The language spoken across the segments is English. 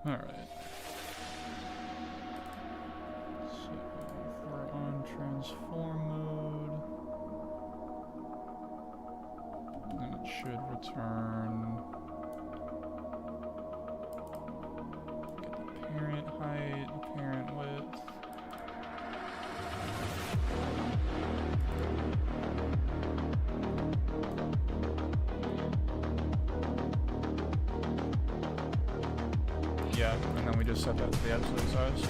Alright. So we're on transform mode. And it should return. Get the parent height, parent width. Yeah, and then we just set that to the absolute size.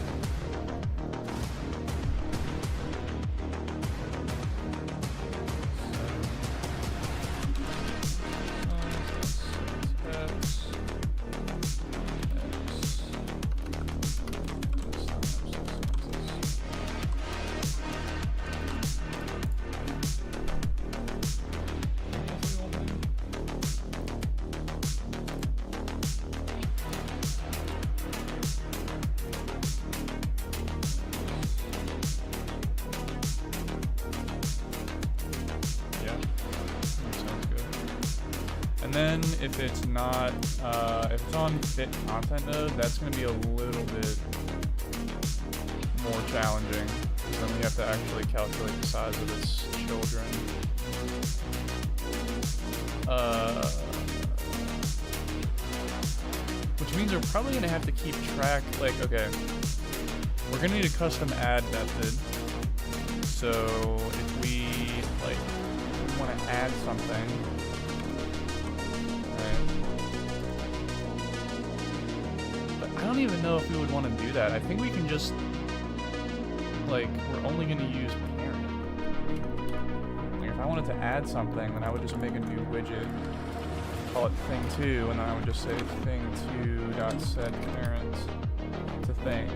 And then if it's not, if it's on fit content node, that's going to be a little bit more challenging. Because then we have to actually calculate the size of its children. Which means we're probably going to have to keep track, like, okay, we're going to need a custom add method. So if we, like, want to add something, I don't even know if we would want to do that. I think we can just, like, we're only going to use parent. Like, if I wanted to add something, then I would just make a new widget, call it thing2, and then I would just say thing2.set parent to thing,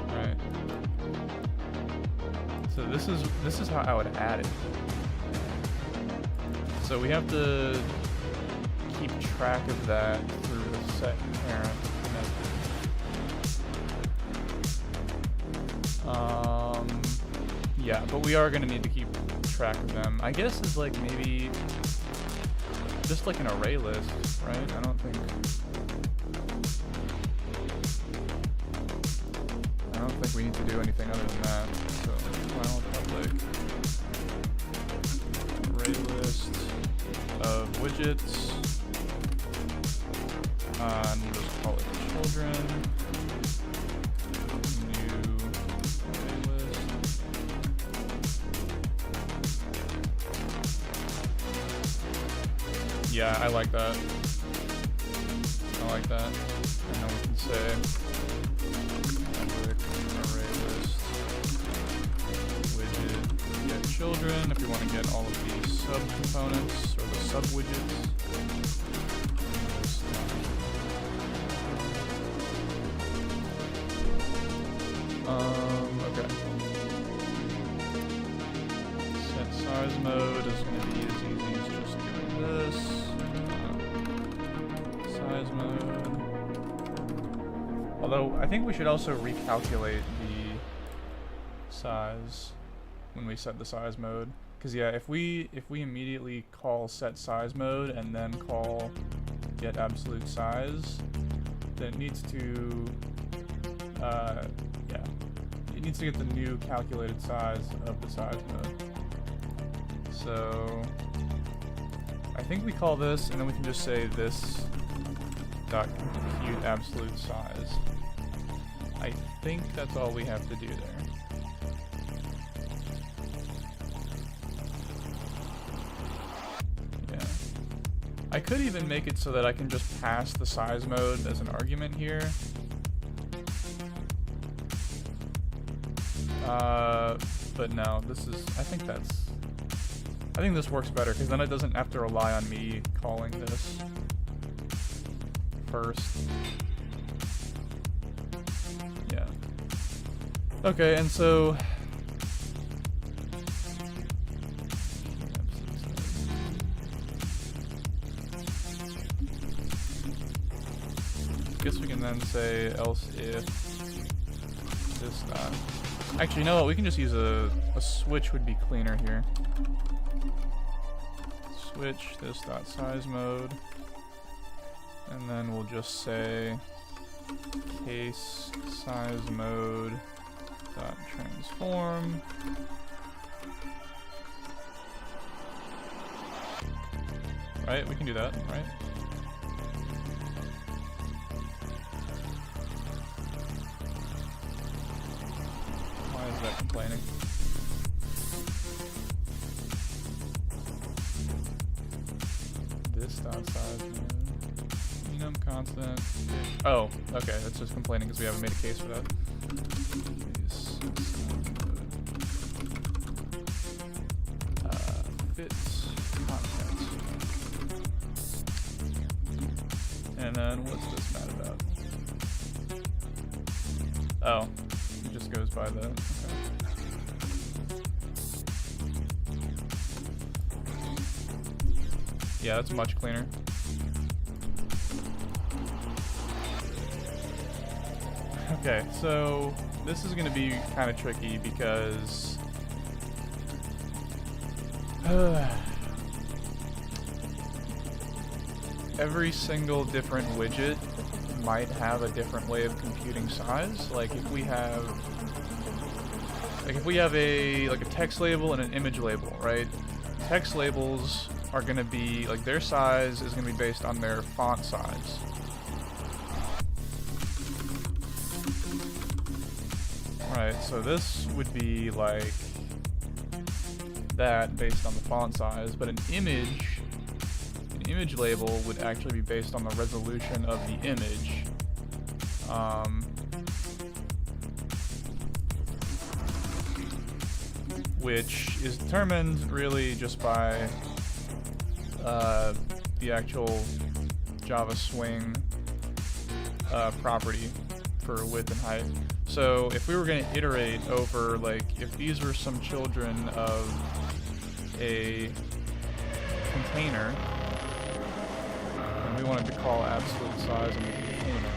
right? So this is how I would add it. So we have to keep track of that through the set parent. Yeah, but we are going to need to keep track of them. I guess it's like maybe just like an array list, right? I don't think we need to do anything other than that. So final public array list of widgets, and we'll just call it children. Yeah, I like that. I like that. And then we can say public array list widget get children if we want to get all of the subcomponents or the sub widgets. Okay. Set size mode is going to be as easy as just doing this. Size mode. Although I think we should also recalculate the size when we set the size mode, because yeah, if we immediately call set size mode and then call get absolute size, then it needs to yeah, it needs to get the new calculated size of the size mode. So I think we call this, and then we can just say this dot compute absolute size. I think that's all we have to do there. Yeah. I could even make it so that I can just pass the size mode as an argument here. But no, this is, I think this works better, because then it doesn't have to rely on me calling this first. Yeah. Okay, and so I guess we can then say else if this not. Actually, you know what? We can just use a switch would be cleaner here. Switch this dot size mode, and then we'll just say case size mode dot transform. Right, we can do that, right? Why is that complaining? This dot size mode. Enum constant. Oh, okay, that's just complaining because we haven't made a case for that. Case mode. Fits content. And then what's this mad about? Oh, it just goes by the. Okay. Yeah, that's much cleaner. Okay, so this is going to be kind of tricky because every single different widget might have a different way of computing size. Like if we have a text label and an image label, right? Text labels are going to be like their size is going to be based on their font size. Right, so this would be like that based on the font size, but an image label would actually be based on the resolution of the image. Which is determined really just by the actual Java Swing property for width and height. So if we were going to iterate over, like, if these were some children of a container, and we wanted to call absolute size on the container,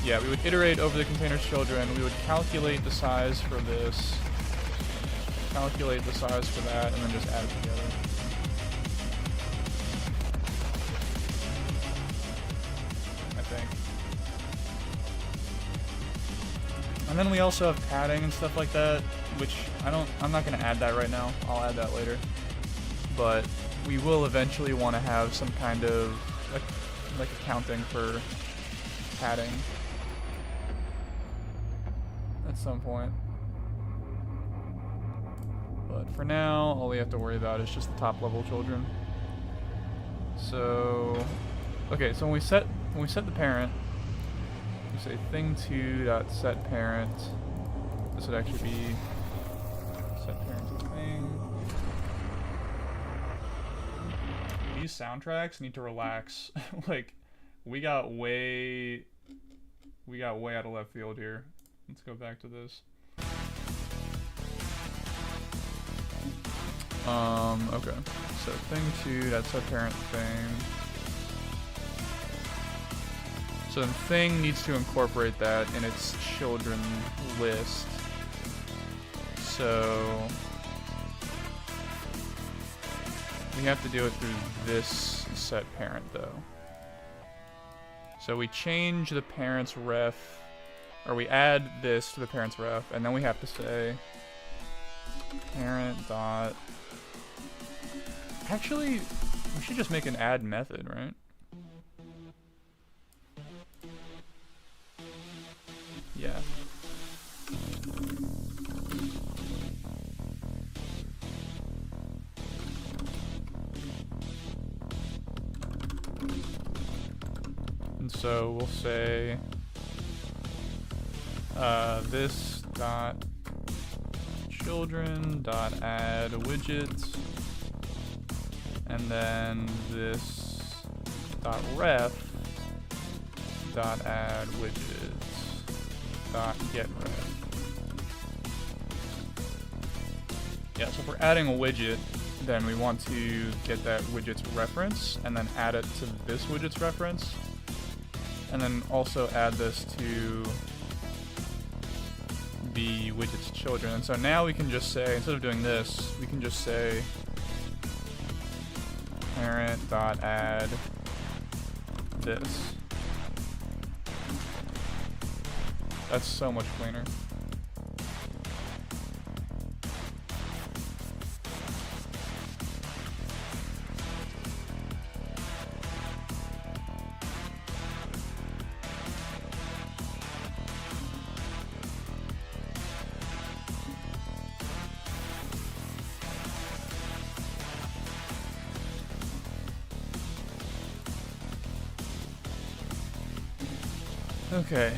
yeah, we would iterate over the container's children, we would calculate the size for this, calculate the size for that, and then just add it together. I think. And then we also have padding and stuff like that, which I'm not going to add that right now. I'll add that later. But we will eventually want to have some kind of like accounting for padding at some point. But for now, all we have to worry about is just the top level children. So, okay, so when we set the parent, we say thing2.setParent. This would actually be set parent to thing. These soundtracks need to relax. Like, we got way out of left field here. Let's go back to this. Okay. So thing2, that's our parent thing. So then thing needs to incorporate that in its children list. So we have to do it through this set parent though. So we change the parent's ref, or we add this to the parent's ref, and then we have to say parent dot. Actually, we should just make an add method, right? Yeah. And so we'll say this dot children dot add widgets, and then this dot ref dot add widgets dot get ref. Yeah, so if we're adding a widget, then we want to get that widget's reference and then add it to this widget's reference, and then also add this to the widget's children. And so now we can just say, instead of doing this, we can just say parent.add this. That's so much cleaner. Okay,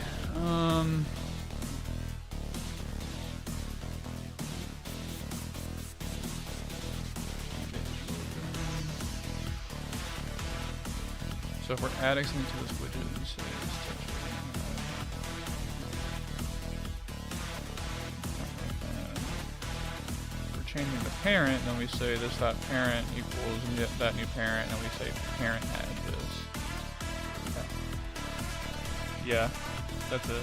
so if we're adding something to this widget, we say if we're changing the parent, then we say this dot parent equals that new parent, and we say parent add this. Yeah, that's it.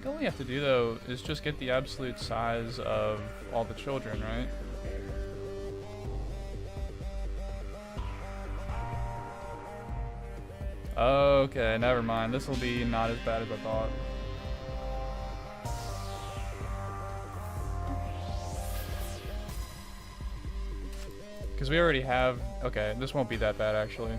All we have to do though is just get the absolute size of all the children, right? Okay, never mind. This will be not as bad as I thought. Because we already have... Okay, this won't be that bad actually.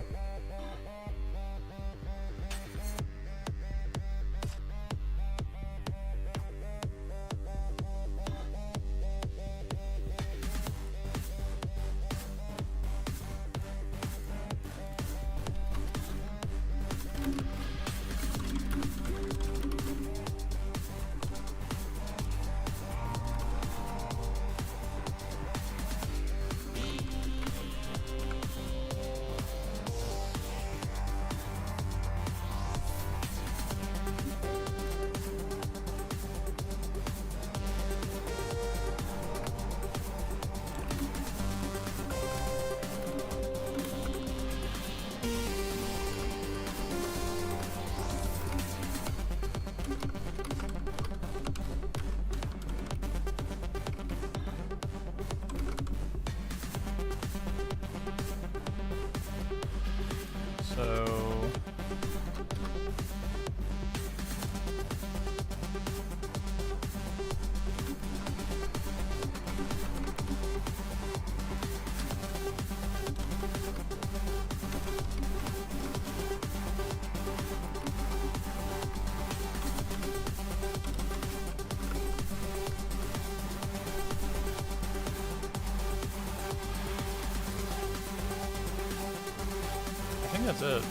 That's it.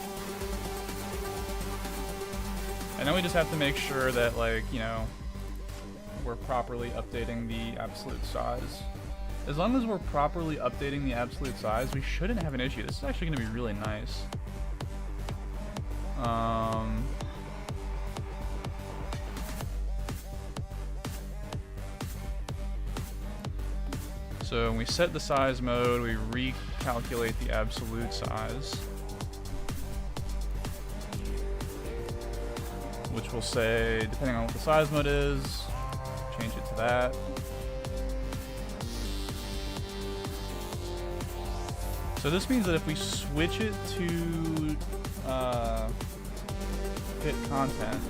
And then we just have to make sure that, like, you know, we're properly updating the absolute size. As long as we're properly updating the absolute size, we shouldn't have an issue. This is actually going to be really nice. So when we set the size mode, we recalculate the absolute size. Which will say, depending on what the size mode is, change it to that. So this means that if we switch it to fit content,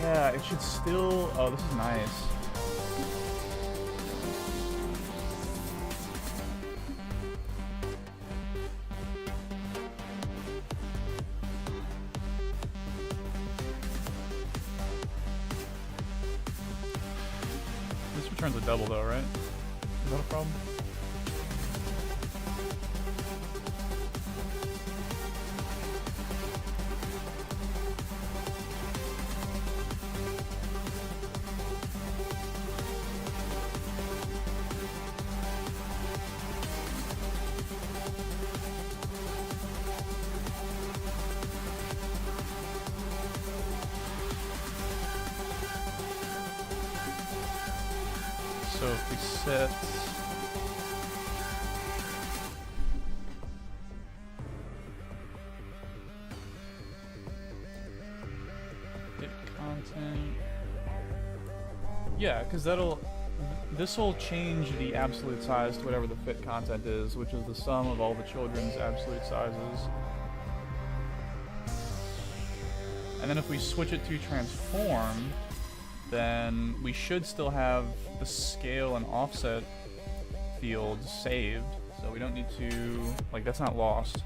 yeah, it should still, oh, this is nice. Returns a double though, right? Is that a problem? So if we set fit content, yeah, because this will change the absolute size to whatever the fit content is, which is the sum of all the children's absolute sizes. And then if we switch it to transform, then we should still have the scale and offset fields saved. So we don't need to, like, that's not lost.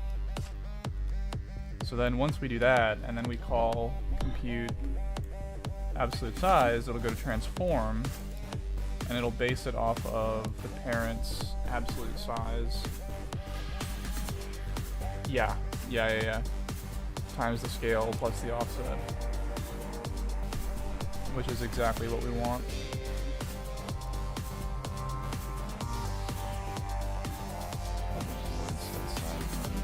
So then once we do that, and then we call compute absolute size, it'll go to transform, and it'll base it off of the parent's absolute size. Yeah. Times the scale plus the offset, which is exactly what we want.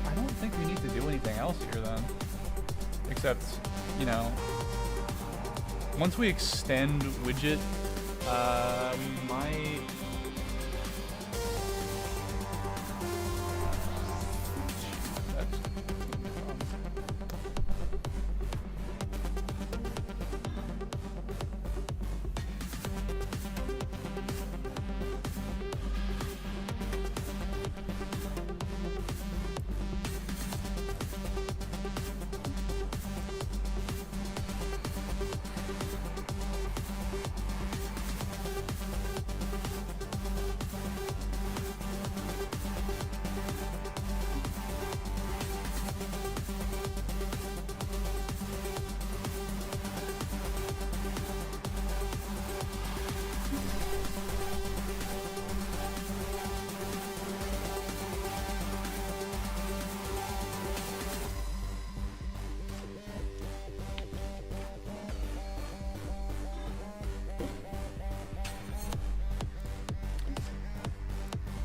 I don't think we need to do anything else here then, except, you know, once we extend widget, we might.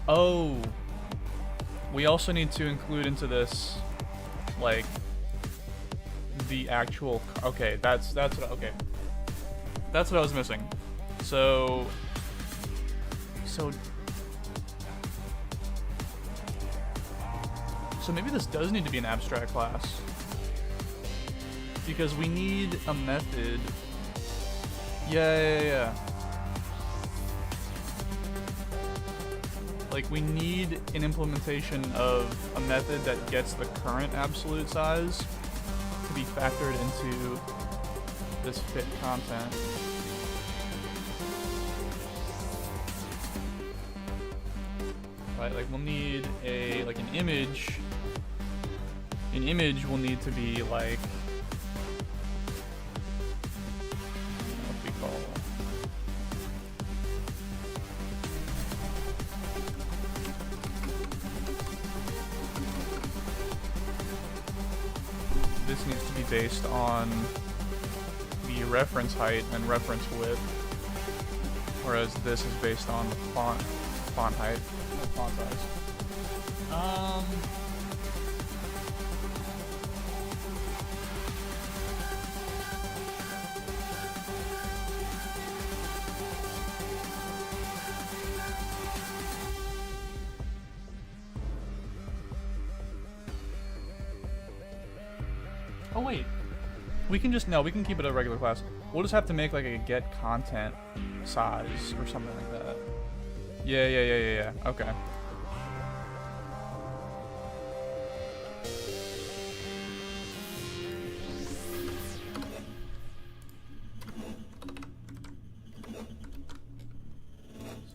Oh, we also need to include into this, like, the actual. Okay, that's what. Okay, that's what I was missing. So maybe this does need to be an abstract class, because we need a method. Yeah. Like, we need an implementation of a method that gets the current absolute size to be factored into this fit content. Right, like, we'll need an image. An image will need to be like, what do we call it? This needs to be based on the reference height and reference width, whereas this is based on the font height and font size. Oh wait, we can keep it a regular class. We'll just have to make like a get content size or something like that. Yeah. Okay.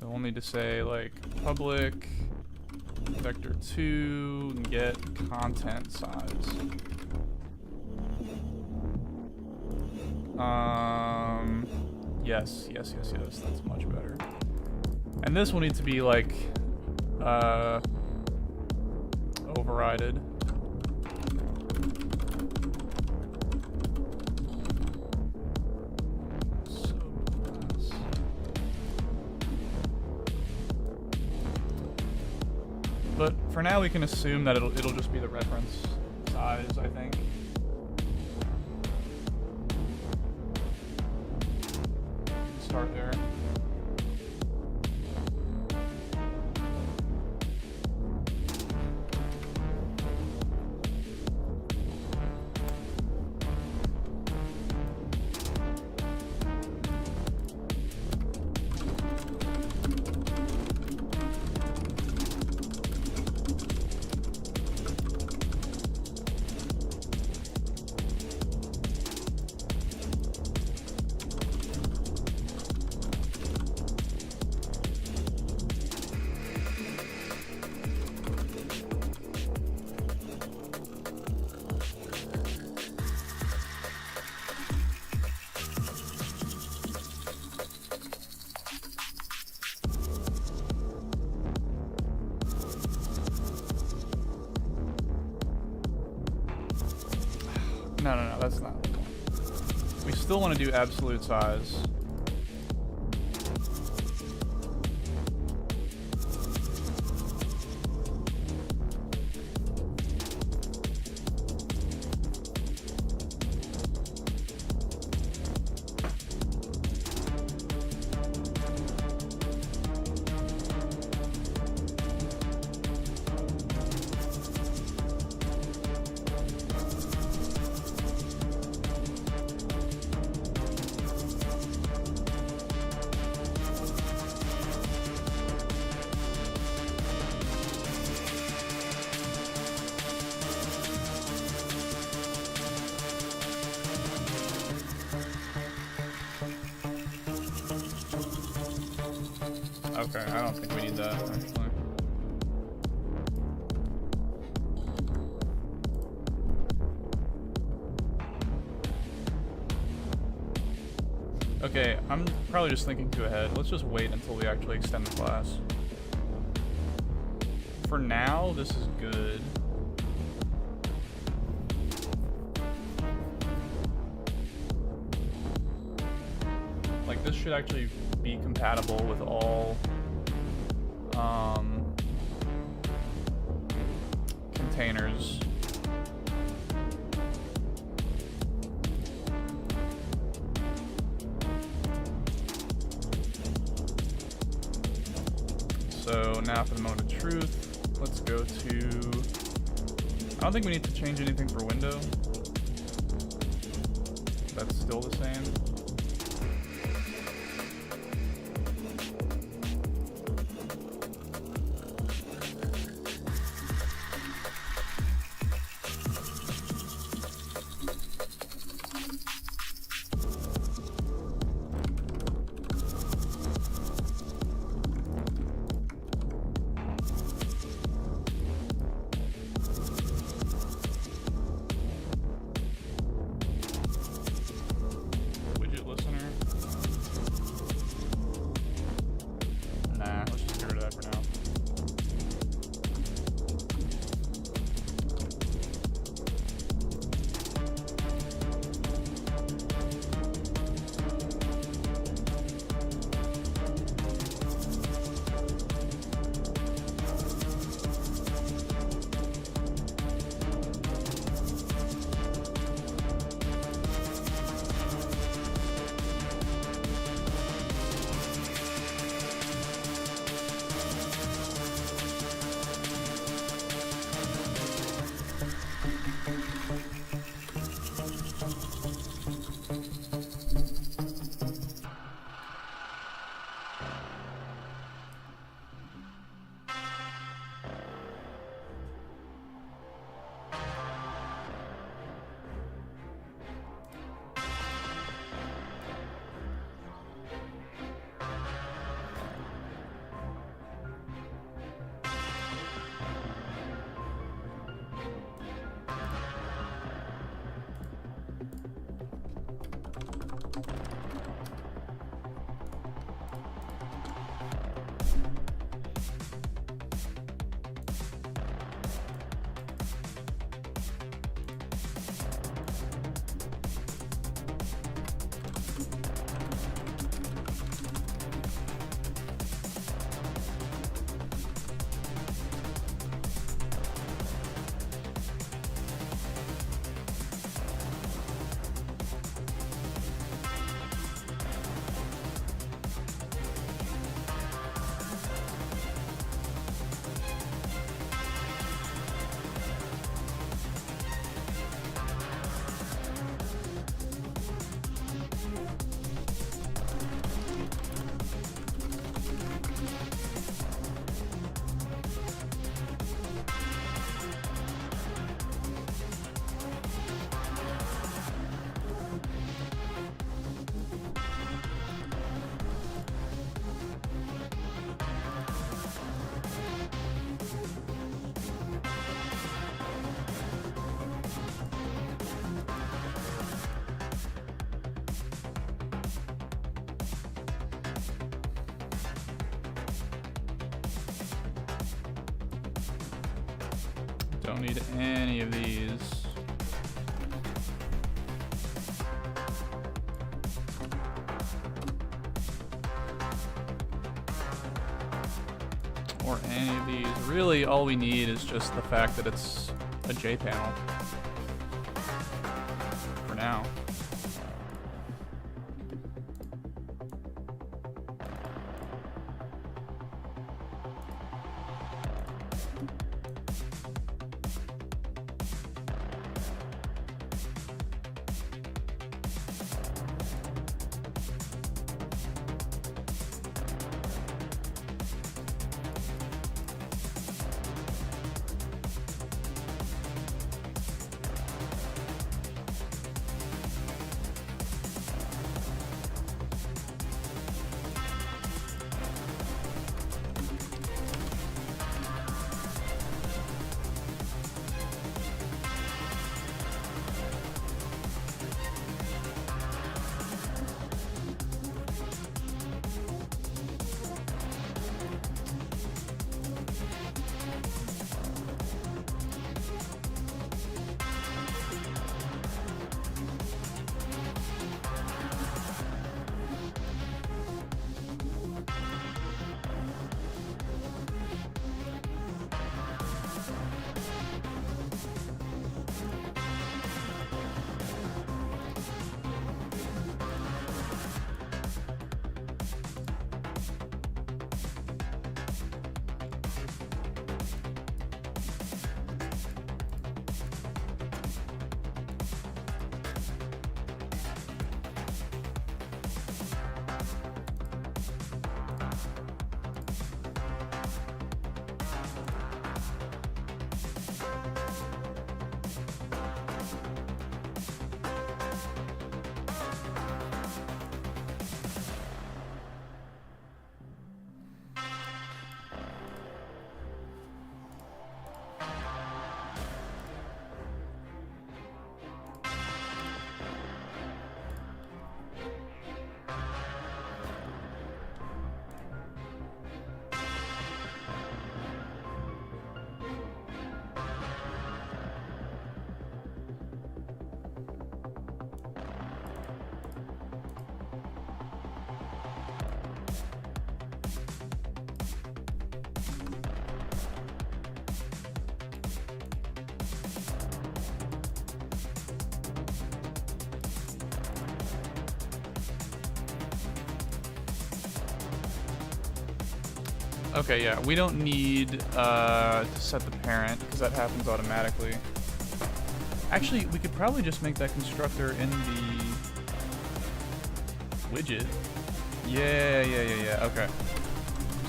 So we'll need to say like public vector2 get content size. Yes, that's much better. And this will need to be like, overrided. But for now we can assume that it'll just be the reference size, I think. Start there. No, that's not the point. We still want to do absolute size. Okay, I don't think we need that, actually. Okay, I'm probably just thinking too ahead. Let's just wait until we actually extend the class. For now, this is good. Like, this should actually be compatible with all containers. So now for the moment of truth, let's go to, I don't think we need to change anything for window. That's still the same. Don't need any of these. or any of these. Really, all we need is just the fact that it's a JPanel. For now. Okay, yeah, we don't need to set the parent, because that happens automatically. Actually, we could probably just make that constructor in the widget. Yeah, okay.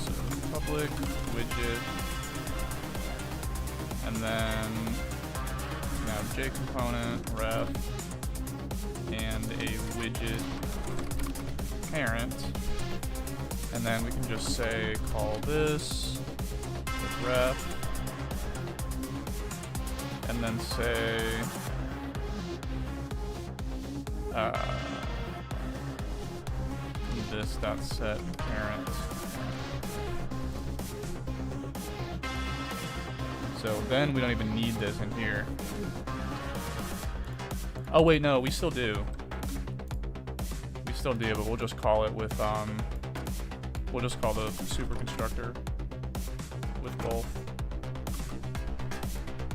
So, public widget, and then now JComponent, ref, and a widget parent. And then we can just say, call this with ref, and then say, this dot set parent. So then we don't even need this in here. Oh wait, no, we still do. We still do, but we'll just call it with we'll just call the super constructor with both.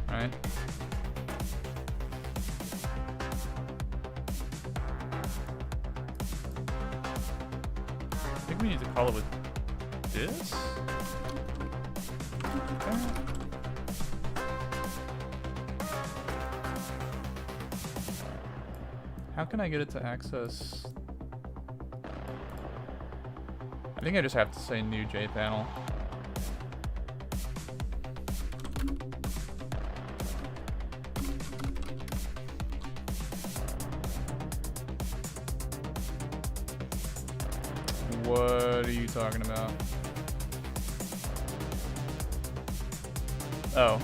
Right? I think we need to call it with this? Okay. How can I get it to access? I think I just have to say new JPanel. What are you talking about? Oh,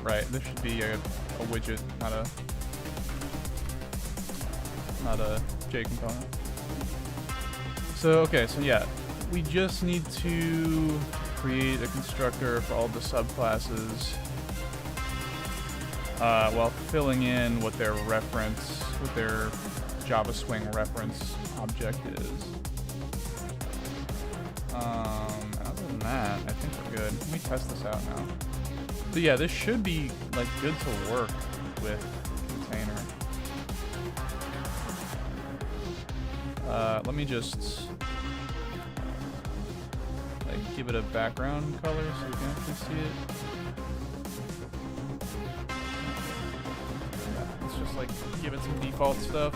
right. This should be a widget, not a JComponent. So, okay, so yeah. We just need to create a constructor for all the subclasses while filling in what their reference, what their Java Swing reference object is. Other than that, I think we're good. Let me test this out now. So yeah, this should be like good to work with container. Let me just like give it a background color so you can actually see it. Yeah, let's just like give it some default stuff.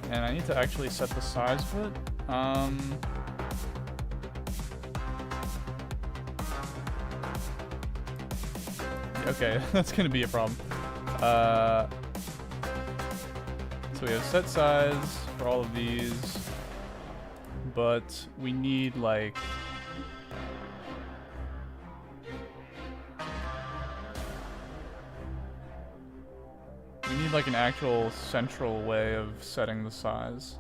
And I need to actually set the size of it. Okay, that's gonna be a problem. So we have set size for all of these, but we need like an actual central way of setting the size.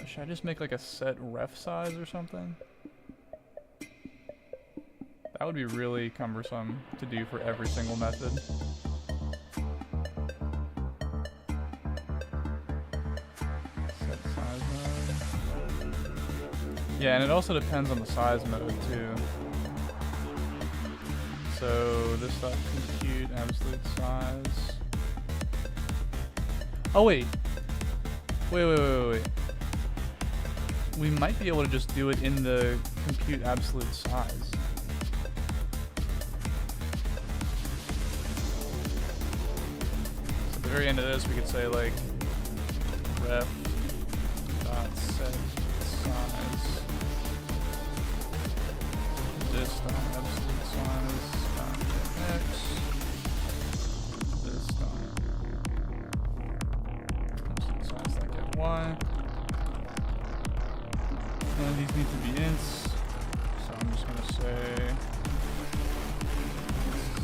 Should I just make like a set ref size or something? That would be really cumbersome to do for every single method. Set size mode. Yeah, and it also depends on the size mode too. So this dot compute absolute size. Oh wait. Wait. We might be able to just do it in the compute absolute size. So at the very end of this, we could say like ref dot set size. This dot absolute size. X. This dot absolute size like at Y. And these need to be ints, so I'm just gonna say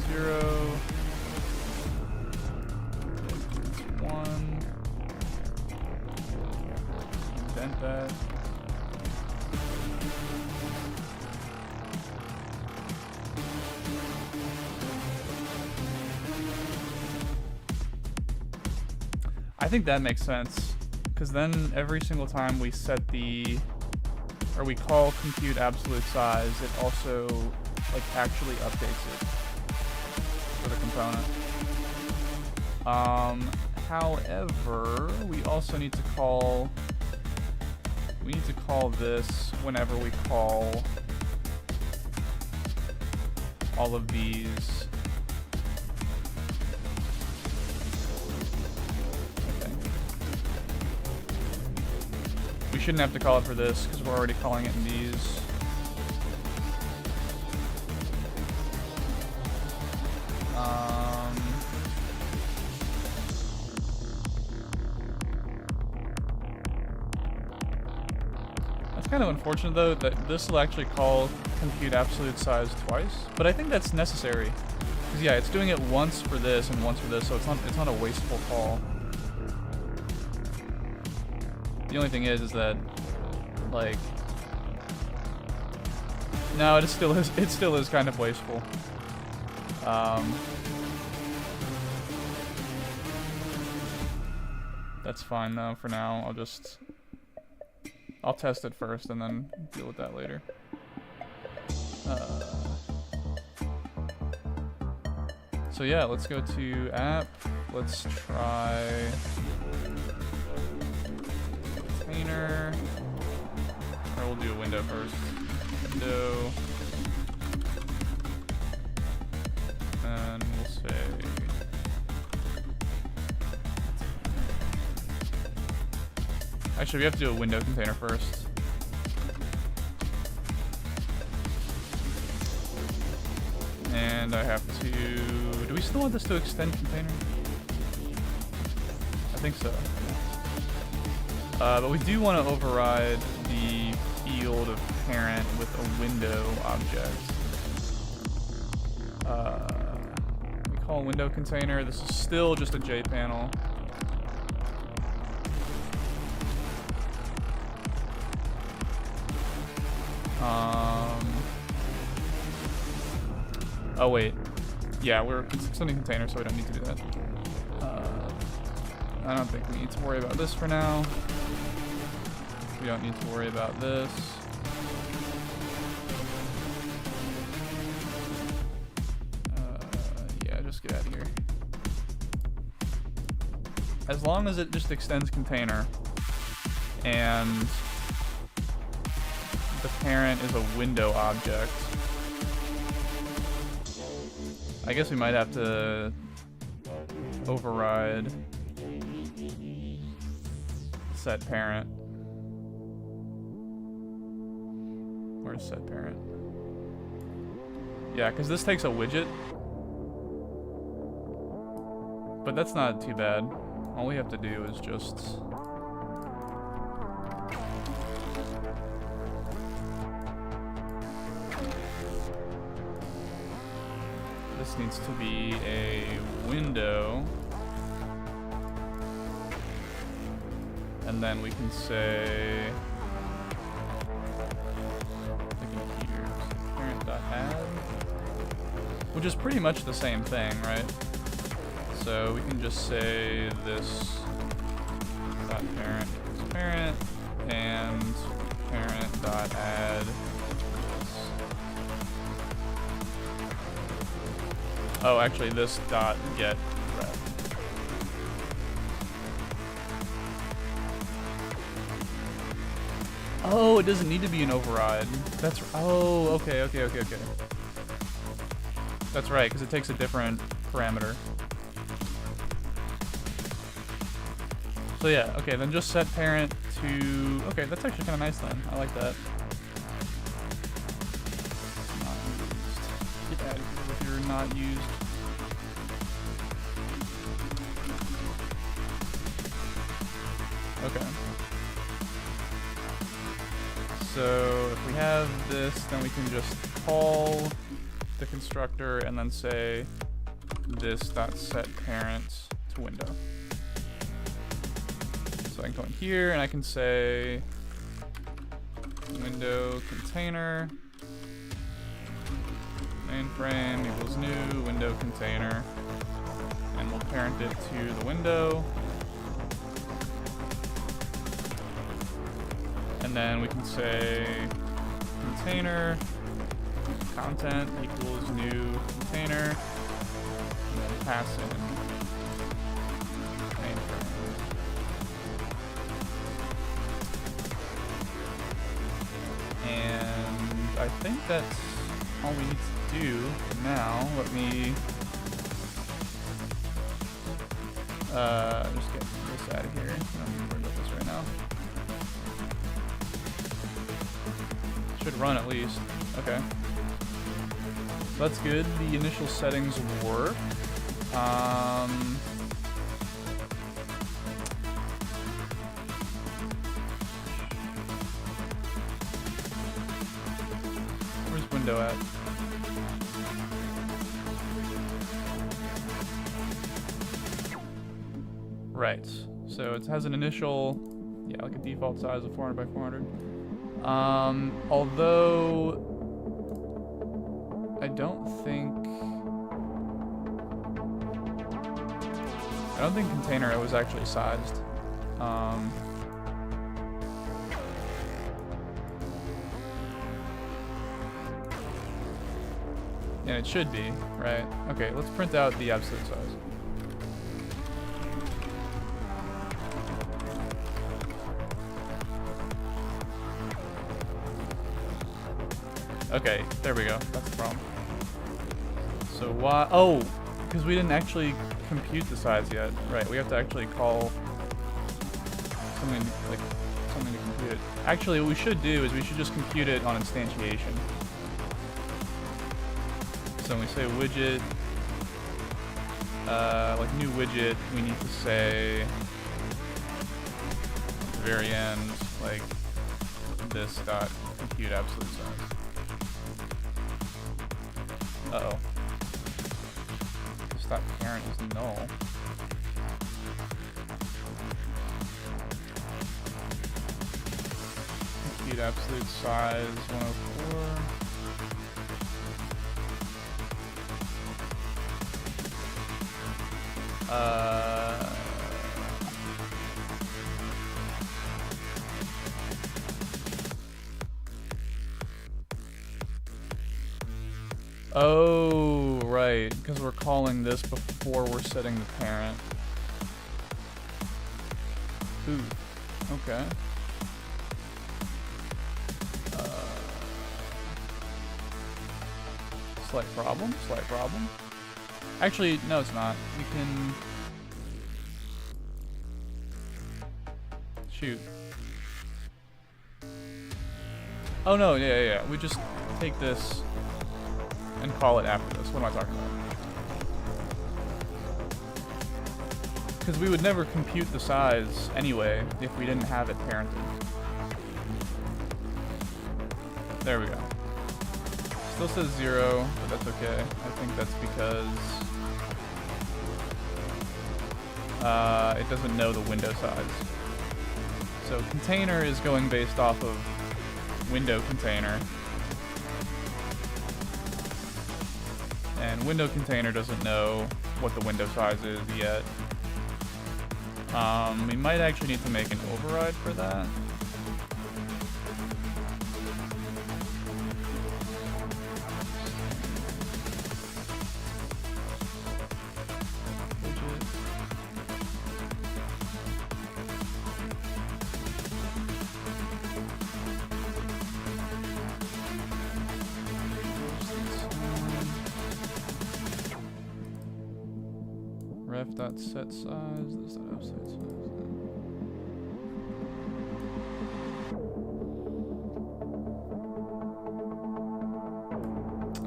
0, 1, indent that. I think that makes sense, because then every single time we set or we call compute absolute size, it also like actually updates it for the component. However, we also need to call this whenever we call all of these. We shouldn't have to call it for this because we're already calling it in these. That's kind of unfortunate though that this will actually call compute absolute size twice, but I think that's necessary. Because yeah, it's doing it once for this and once for this, so it's not a wasteful call. The only thing is that, like, no, it still is kind of wasteful. That's fine though for now. I'll test it first and then deal with that later. So yeah, let's go to app. Let's try container. Or we'll do a window first. Window. And we'll say actually we have to do a window container first. And I have to, do we still want this to extend container? I think so. But we do want to override the field of parent with a window object. We call window container. This is still just a JPanel. Oh wait, yeah, we're sending container, so we don't need to do that. I don't think we need to worry about this for now. We don't need to worry about this. Yeah, just get out of here. As long as it just extends container and the parent is a window object. I guess we might have to override set parent. Where's set parent? Yeah, because this takes a widget. But that's not too bad. All we have to do is just... This needs to be a window. And then we can say the computer parent.add, which is pretty much the same thing, right? So we can just say this dot parent equals parent and parent dot add. Oh, actually, this dot get ref. Oh, it doesn't need to be an override. That's okay. That's right, because it takes a different parameter. So yeah, okay, then just set parent to... Okay, that's actually kind of nice then. I like that. Not used. Get out of here if you're not used. Okay. So if we have this, then we can just call the constructor and then say this dot set parent to window. So I can go in here and I can say window container mainframe equals new window container, and we'll parent it to the window. And then we can say container content equals new container, and then pass in mainframe. And I think that's all we need to do for now. Let me just get this out of here. I don't need to worry about this right now. Should run at least. Okay. So that's good. The initial settings work. Where's window at? Right. So it has an initial, yeah, like a default size of 400 by 400. Although I don't think container was actually sized. And it should be, right? Okay, let's print out the absolute size. Okay, there we go. That's the problem. So why? Oh, because we didn't actually compute the size yet. Right, we have to actually call something to compute it. Actually, what we should do is we should just compute it on instantiation. So when we say widget, like new widget, we need to say at the very end, like this dot compute absolute size. Uh-oh. This dot parent is null. compute absolute size 104. Oh, right, because we're calling this before we're setting the parent. Ooh, okay. Slight problem, slight problem. Actually, no, it's not. We can... Shoot. Oh, no, yeah. We just take this and call it after this. What am I talking about? Because we would never compute the size anyway if we didn't have it parented. There we go. Still says 0, but that's okay. I think that's because it doesn't know the window size. So container is going based off of window container. And window container doesn't know what the window size is yet. We might actually need to make an override for that. Ref.set size, this dot offset size.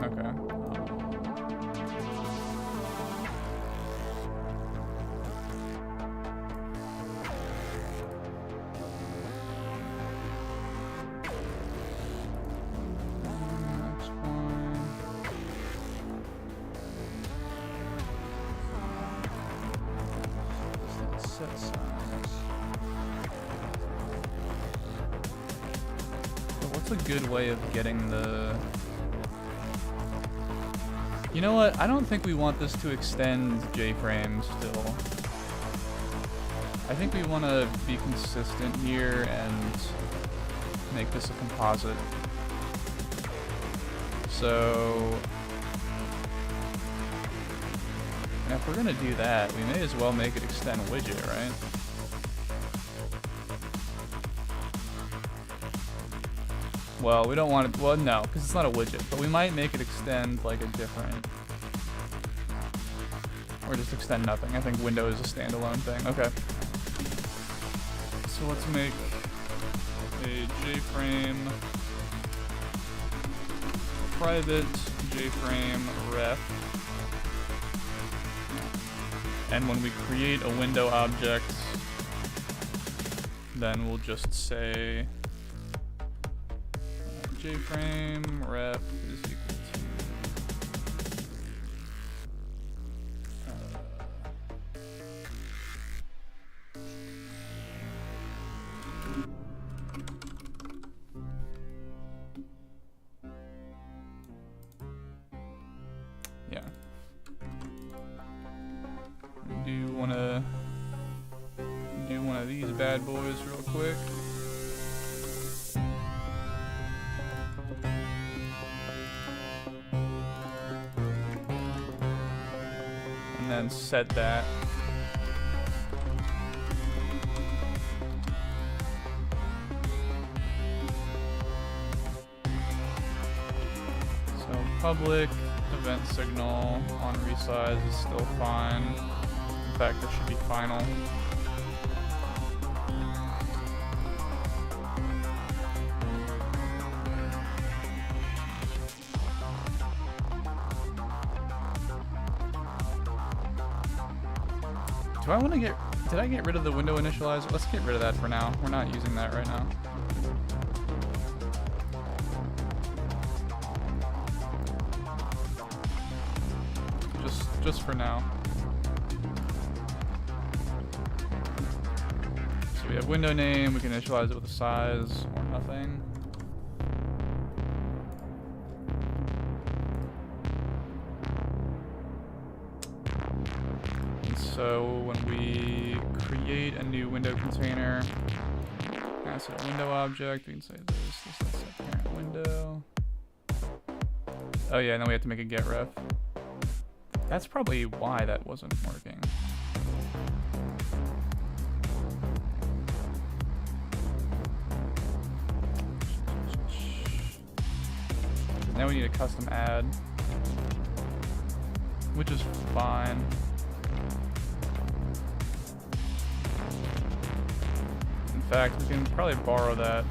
Okay. Set size. So what's a good way of getting the... You know what? I don't think we want this to extend J-frames still. I think we want to be consistent here and make this a composite. So... And if we're gonna do that, we may as well make it extend widget, right? Well, we don't want it, well, no, because it's not a widget, but we might make it extend like a different, or just extend nothing. I think window is a standalone thing. Okay. So let's make a JFrame private JFrame ref. And when we create a window object, then we'll just say JFrame ref is equal to yeah. Do one of these bad boys real quick. And then set that. So public event signal on resize is still fine. In fact, that should be final. Do I want to get... Did I get rid of the window initializer? Let's get rid of that for now. We're not using that right now. Just for now. So we have window name, we can initialize it with a size or nothing. so when we create a new window container, asset window object, we can say this is set parent window. Oh yeah, and then we have to make a get ref. That's probably why that wasn't working. Now we need a custom add, which is fine. In fact, we can probably borrow that.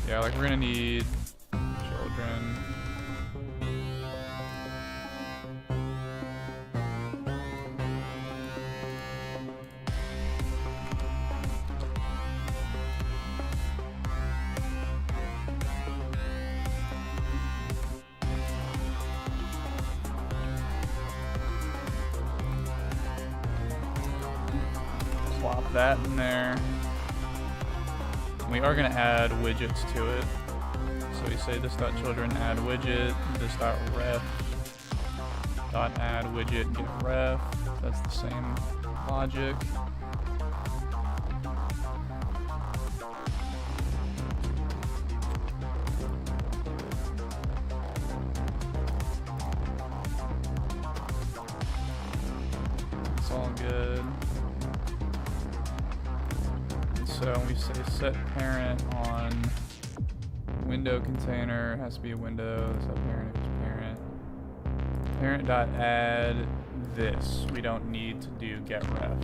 Yeah, like we're gonna need children. Swap that in there. We are going to add widgets to it. So we say this.children add widget, this.ref dot add widget get ref. That's the same logic. It's all good. So we say set parent on window container, has to be a window, set parent equals parent. Parent.add this. We don't need to do get ref.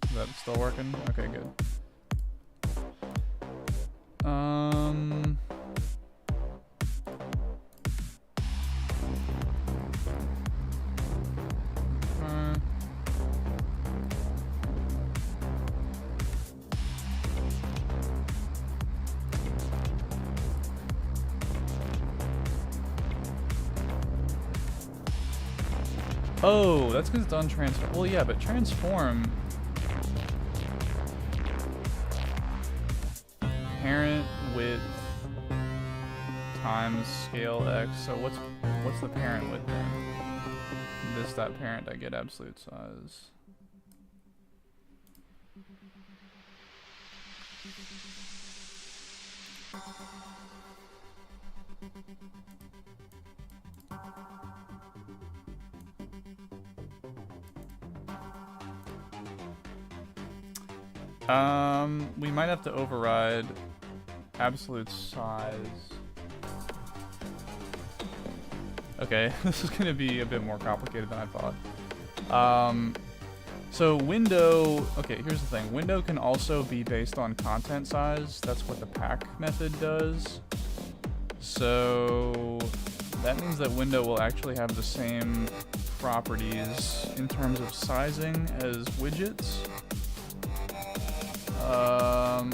Is that still working? Okay, good. Oh, that's because it's on transform. Well, yeah, but transform parent width times scale x. So what's the parent width then? This dot parent, I get absolute size. We might have to override absolute size. Okay, this is gonna be a bit more complicated than I thought. So window, okay, here's the thing. Window can also be based on content size. That's what the pack method does. So that means that window will actually have the same properties in terms of sizing as widgets.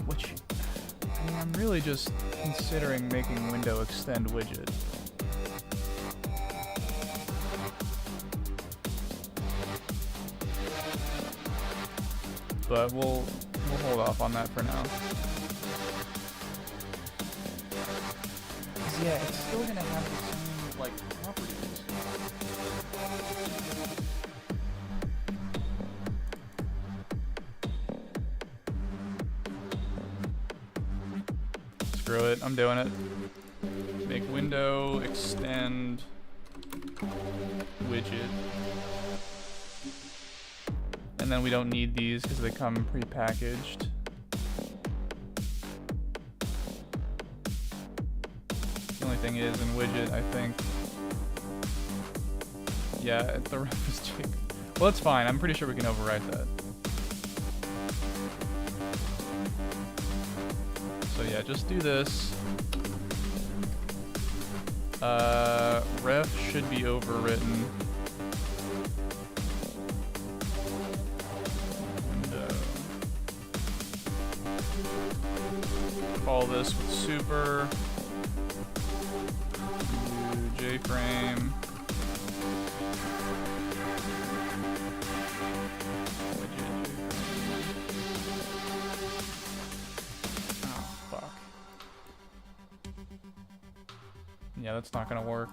Which, I mean, I'm really just considering making window extend widget. But we'll hold off on that for now. 'Cause yeah, it's still gonna have the same, like, properties. Screw it, I'm doing it. Make window extend widget. And then we don't need these because they come pre-packaged. The only thing is in widget, I think. Yeah, the ref is cheap. Well, that's fine. I'm pretty sure we can override that. So yeah, just do this. Ref should be overwritten. Call this with super. Do JFrame. Oh, fuck. Yeah, that's not gonna work.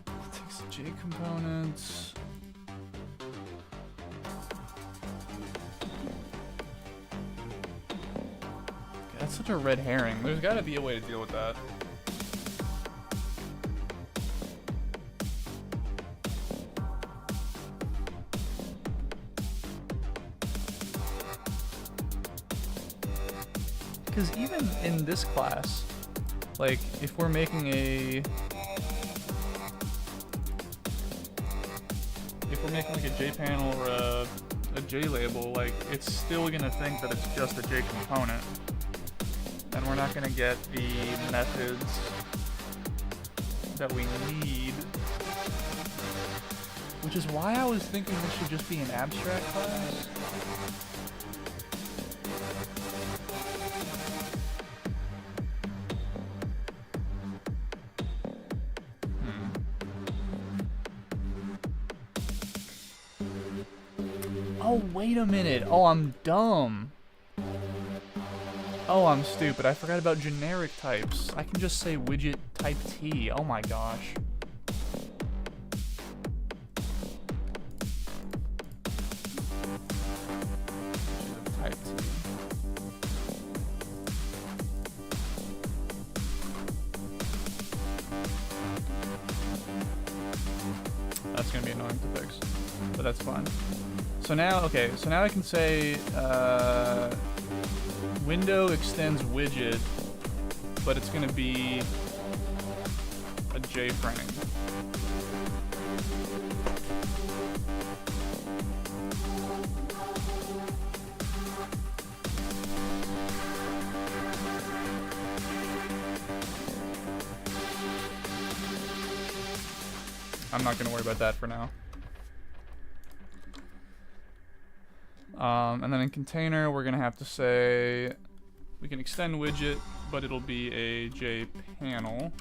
It takes the J components. That's such a red herring. There's gotta be a way to deal with that. Because even in this class, like, if we're making a... If we're making like a JPanel or a JLabel, like, it's still gonna think that it's just a J component. And we're not gonna get the methods that we need. Which is why I was thinking this should just be an abstract class. Oh, wait a minute. Oh, I'm dumb. Oh, I'm stupid. I forgot about generic types. I can just say widget type T. Oh my gosh. Type T. That's gonna be annoying to fix, but that's fine. So now, okay, so now I can say window extends widget, but it's going to be a J-frame. I'm not going to worry about that for now. And then in container, we're gonna have to say we can extend widget, but it'll be a JPanel.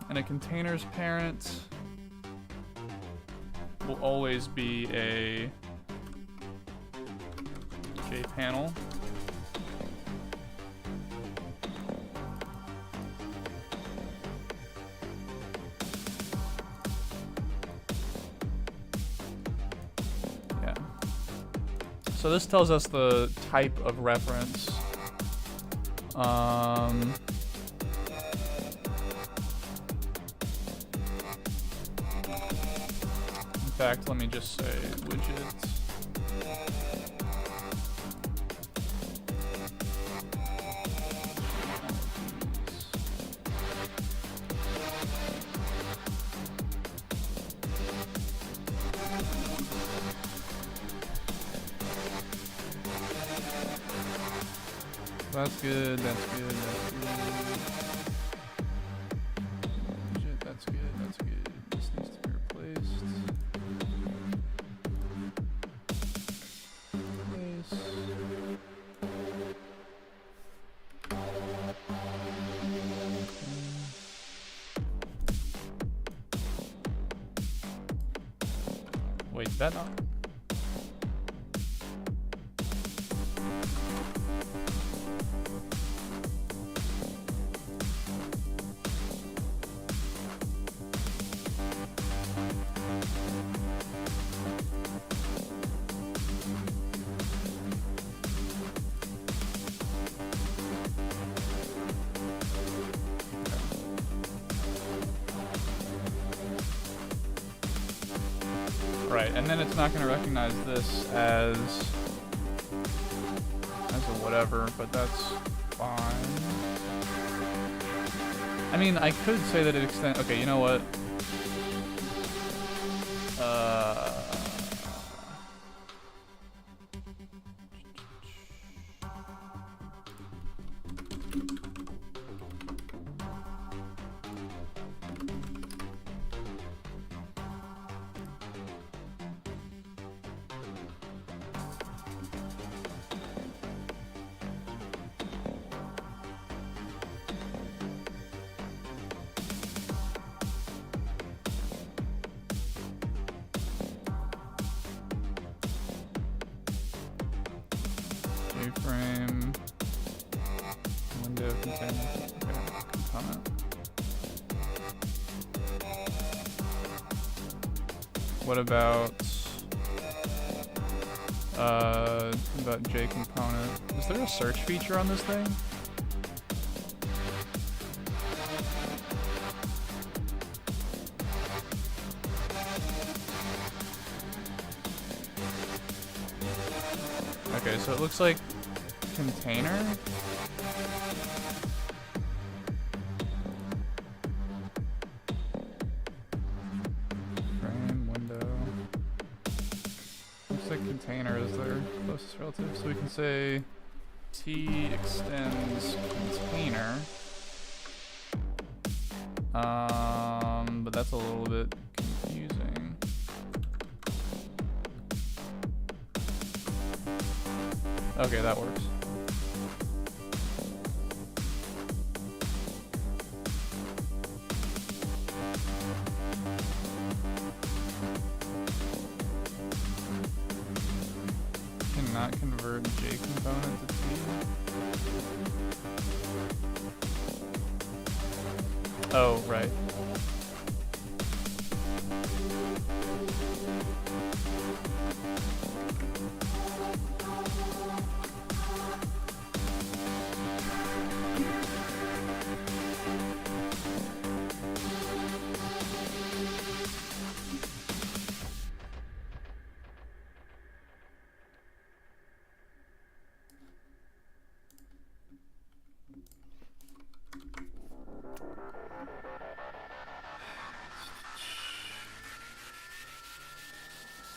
And a container's parent will always be a JPanel. So this tells us the type of reference. In fact, let me just say widget. That's good, that's good, that's good. Shit, that's good, that's good. This needs to be replaced. Replace. Wait, did that not? Right, and then it's not going to recognize this as a whatever, but that's fine. I mean, I could say that it extends. Okay, you know what? JFrame window container component. What about J component? Is there a search feature on this thing? Okay, so it looks like container. Frame, window. Looks like container is their closest relative. So we can say T extends container. But that's a little bit confusing. Okay, that works. Cannot convert J component to T. Oh, right.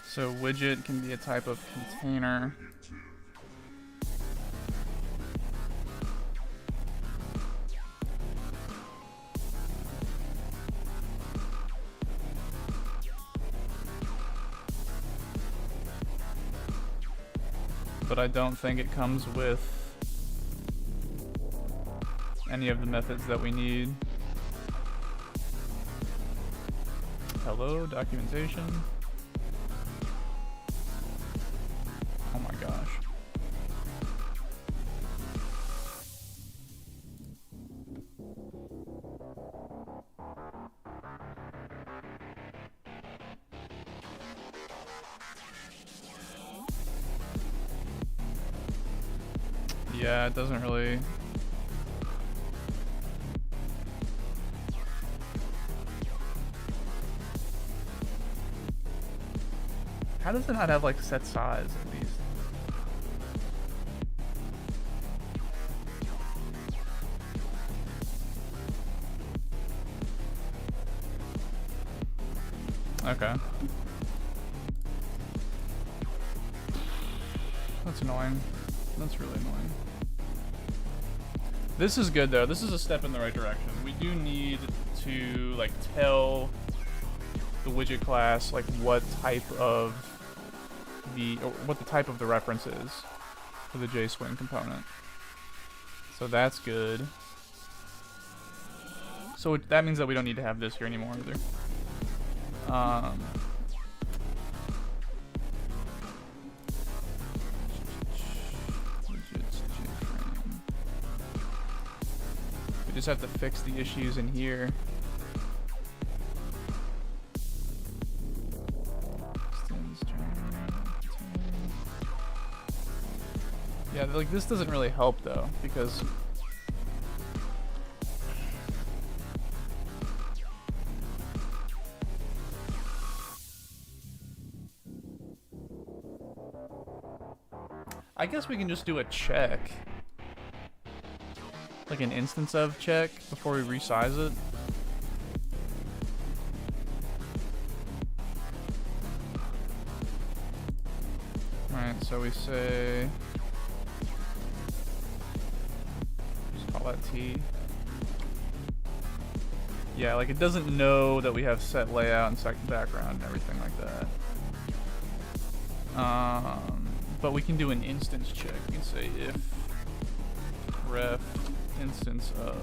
So widget can be a type of container. But I don't think it comes with any of the methods that we need. Hello, documentation. Oh my gosh. Yeah, it doesn't really... How does it not have like set size at least? Okay. That's annoying. That's really annoying. This is good though. This is a step in the right direction. We do need to like tell the widget class like what type of the reference is for the JSwing component. So that's good. So that means that we don't need to have this here anymore either. Widgets, JFrame. We just have to fix the issues in here. Yeah, like this doesn't really help though, because I guess we can just do a check, like an instance of check before we resize it. Alright, so we say that T. Yeah, like it doesn't know that we have set layout and set background and everything like that. But we can do an instance check. We can say if ref instance of.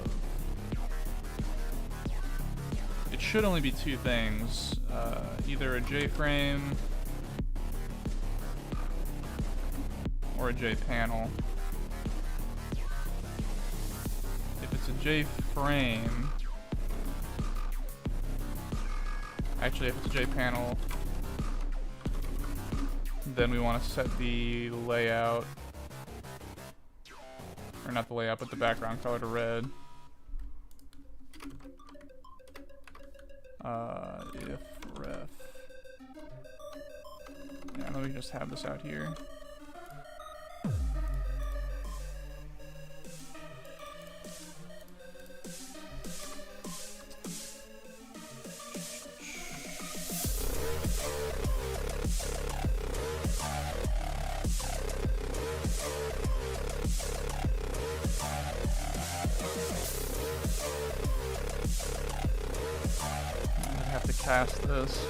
It should only be two things, either a JFrame or a JPanel. it's a J frame. Actually, if it's a J panel, then we want to set the layout, or not the layout, but the background color to red. If ref. Yeah, let me just have this out here. Cast this.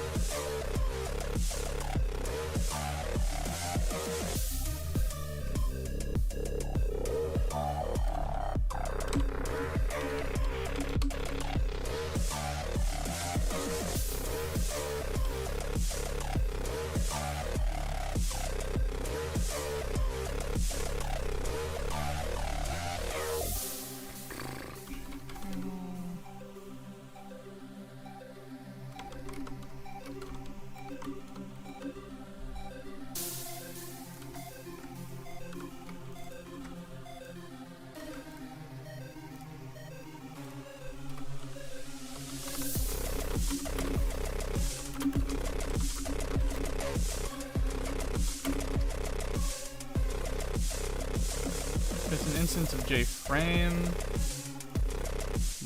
Instance of J frame,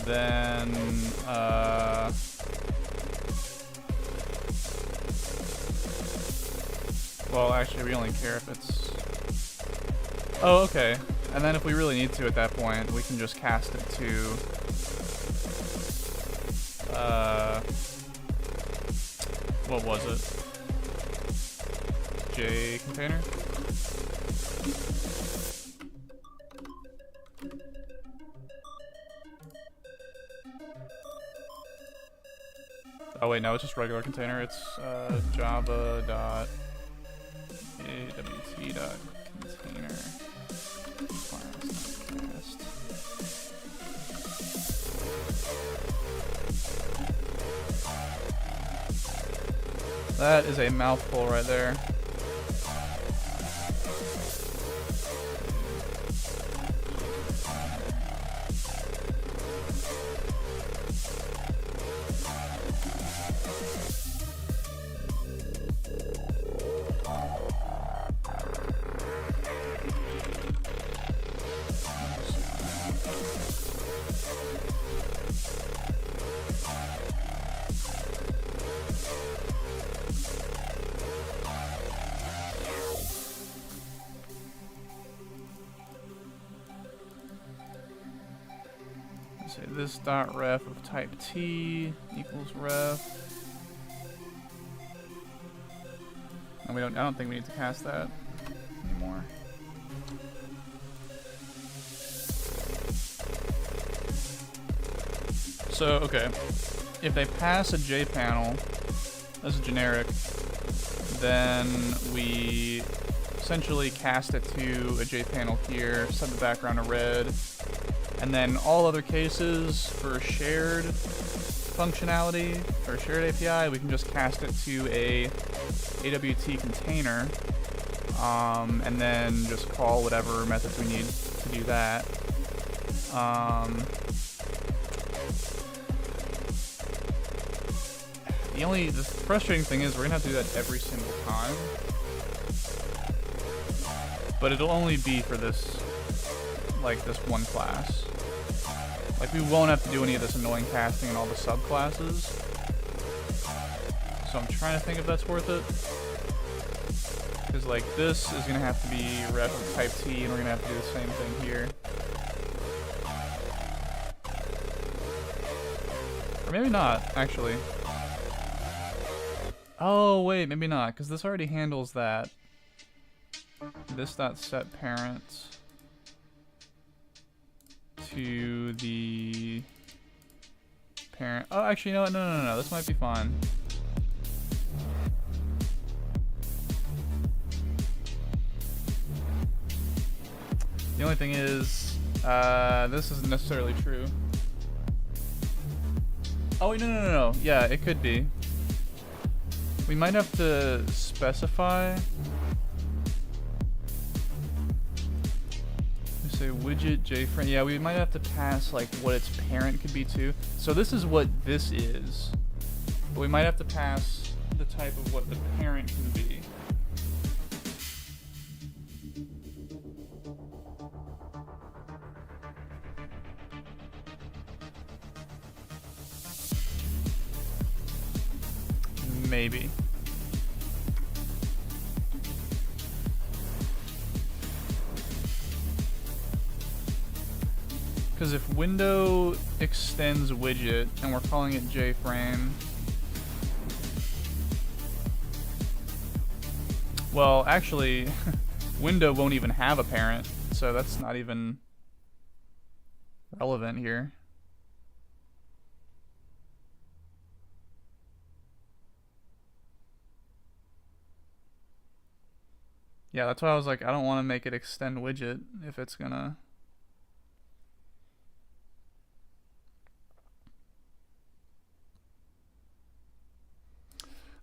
then well, actually we only care if it's, oh, okay, and then if we really need to at that point, we can just cast it to what was it, J container. Oh wait, no, it's just regular container. It's java.awt.container class.cast. That is a mouthful right there. Say this dot ref of type T equals ref. And I don't think we need to cast that anymore. So, okay. If they pass a J panel as a generic, then we essentially cast it to a J panel here, set the background to red, and then all other cases for shared functionality, for shared API, we can just cast it to a AWT container, and then just call whatever methods we need to do that. The frustrating thing is we're gonna have to do that every single time, but it'll only be for this, like, this one class. Like, we won't have to do any of this annoying casting in all the subclasses. So I'm trying to think if that's worth it. Because, like, this is going to have to be ref of type T, and we're going to have to do the same thing here. Or maybe not, actually. Oh, wait, maybe not, because this already handles that. This dot set parent to the parent. Oh, actually, you know what? No. This might be fine. The only thing is, This isn't necessarily true. Oh, wait, no. Yeah, it could be. We might have to specify. We say widget JFrame. Yeah, we might have to pass like what its parent could be too. So this is what this is. But we might have to pass the type of what the parent can be. Maybe. Because if window extends widget and we're calling it JFrame, well, actually, window won't even have a parent, so that's not even relevant here. Yeah, that's why I was like, I don't want to make it extend widget if it's gonna...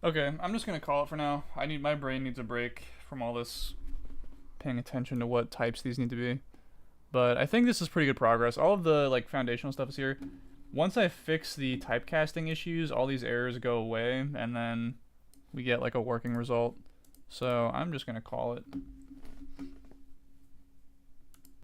Okay, I'm just gonna call it for now. My brain needs a break from all this paying attention to what types these need to be. But I think this is pretty good progress. All of the like foundational stuff is here. Once I fix the typecasting issues, all these errors go away, and then we get like a working result. So I'm just gonna call it.